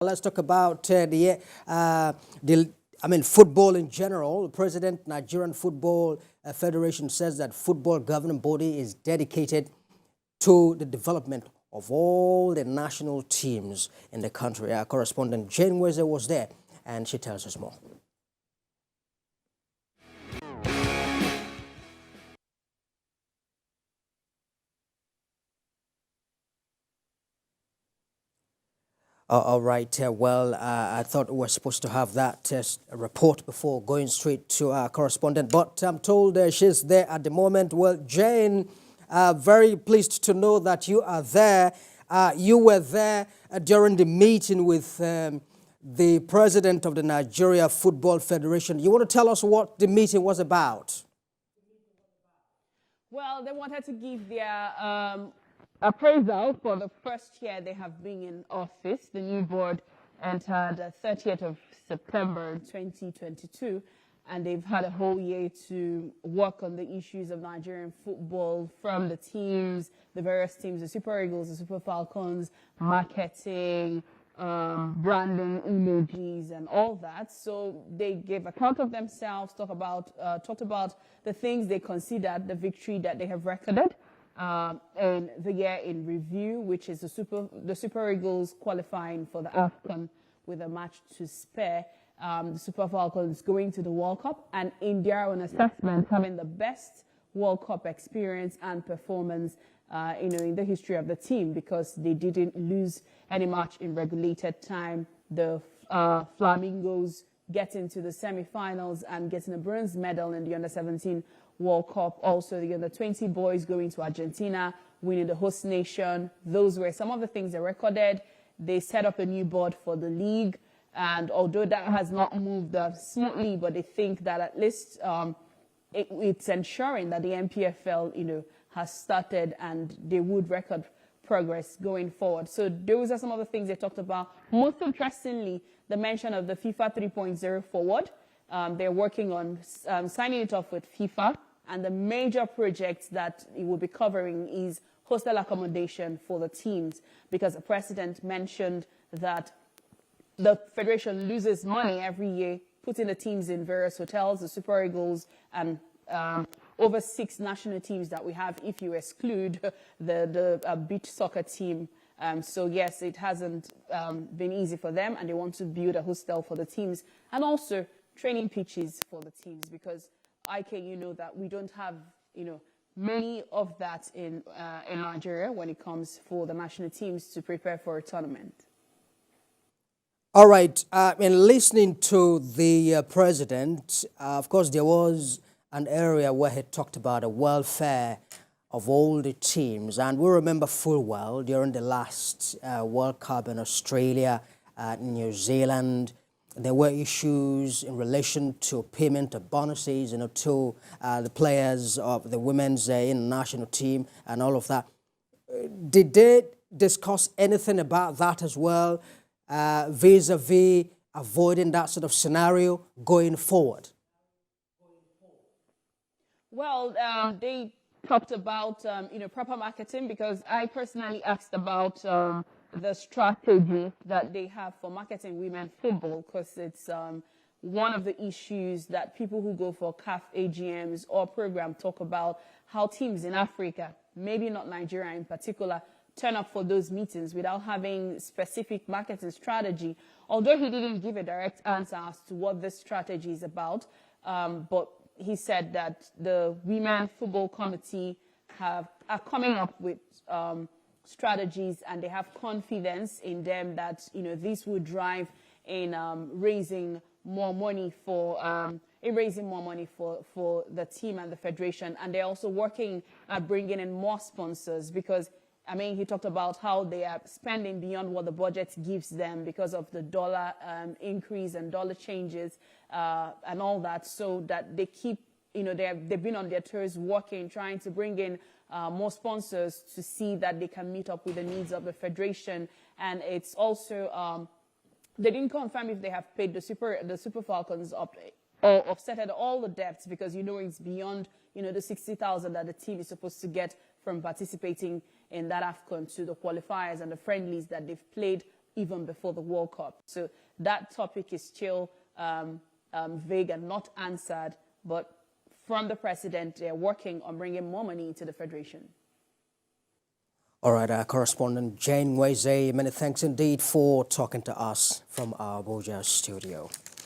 Let's talk about football in general. The President, Nigerian Football Federation says that football governing body is dedicated to the development of all the national teams in the country. Our correspondent Jane Weze was there, and she tells us more. All right. I thought we were supposed to have that report before going straight to our correspondent, but I'm told she's there at the moment. Well, Jane, very pleased to know that you are there. You were there during the meeting with the president of the Nigeria Football Federation. You want to tell us what the meeting was about? Well, they wanted to give their appraisal for the first year they have been in office. The new board entered the 30th of September 2022, and they've had a whole year to work on the issues of Nigerian football, from the teams, the various teams, the Super Eagles, the Super Falcons, marketing, branding, images, and all that. So they gave account of themselves, talked about the things they considered the victory that they have recorded in the year in review, which is the Super Eagles qualifying for the AFCON with a match to spare, the Super Falcons going to the World Cup, and in their own assessment having the best World Cup experience and performance in the history of the team, because they didn't lose any match in regulated time. The Flamingos getting to the semi-finals and getting a bronze medal in the Under-17 World Cup. Also, the Under-20 boys going to Argentina, winning the host nation. Those were some of the things they recorded. They set up a new board for the league, and although that has not moved smoothly, but they think that at least it's ensuring that the NPFL, has started, and they would record progress going forward. So those are some of the things they talked about. Most interestingly, the mention of the FIFA 3.0 forward. They're working on signing it off with FIFA, and the major project that it will be covering is hostel accommodation for the teams, because the president mentioned that the federation loses money every year putting the teams in various hotels, the Super Eagles, and over 6 national teams that we have, if you exclude the beach soccer team. So yes, it hasn't been easy for them, and they want to build a hostel for the teams, and also training pitches for the teams, because that we don't have, many of that in Nigeria when it comes for the national teams to prepare for a tournament. All right. In listening to the president, of course, there was an area where he talked about the welfare of all the teams. And we remember full well during the last World Cup in Australia, New Zealand, there were issues in relation to payment of bonuses, to the players of the women's national team and all of that. Did they discuss anything about that as well, vis-a-vis avoiding that sort of scenario going forward? Well, they talked about, proper marketing, because I personally asked about the strategy that they have for marketing women football, because it's one of the issues that people who go for CAF AGMs or program talk about, how teams in Africa, maybe not Nigeria in particular, turn up for those meetings without having specific marketing strategy. Although he didn't give a direct answer as to what this strategy is about, but he said that the Women Football Committee are coming up with strategies, and they have confidence in them that this would drive in raising more money for the team and the federation. And they're also working at bringing in more sponsors, because he talked about how they are spending beyond what the budget gives them because of the dollar increase and dollar changes and all that, so that they keep, they've been on their toes working, trying to bring in more sponsors to see that they can meet up with the needs of the federation. And it's also, they didn't confirm if they have paid the Super Falcons up or offsetted all the debts, because it's beyond the 60,000 that the team is supposed to get from participating in that AFCON, to the qualifiers and the friendlies that they've played even before the World Cup. So that topic is still vague and not answered, but from the president, they're working on bringing more money into the federation. All right, our correspondent Jane Weze, many thanks indeed for talking to us from our Abuja studio.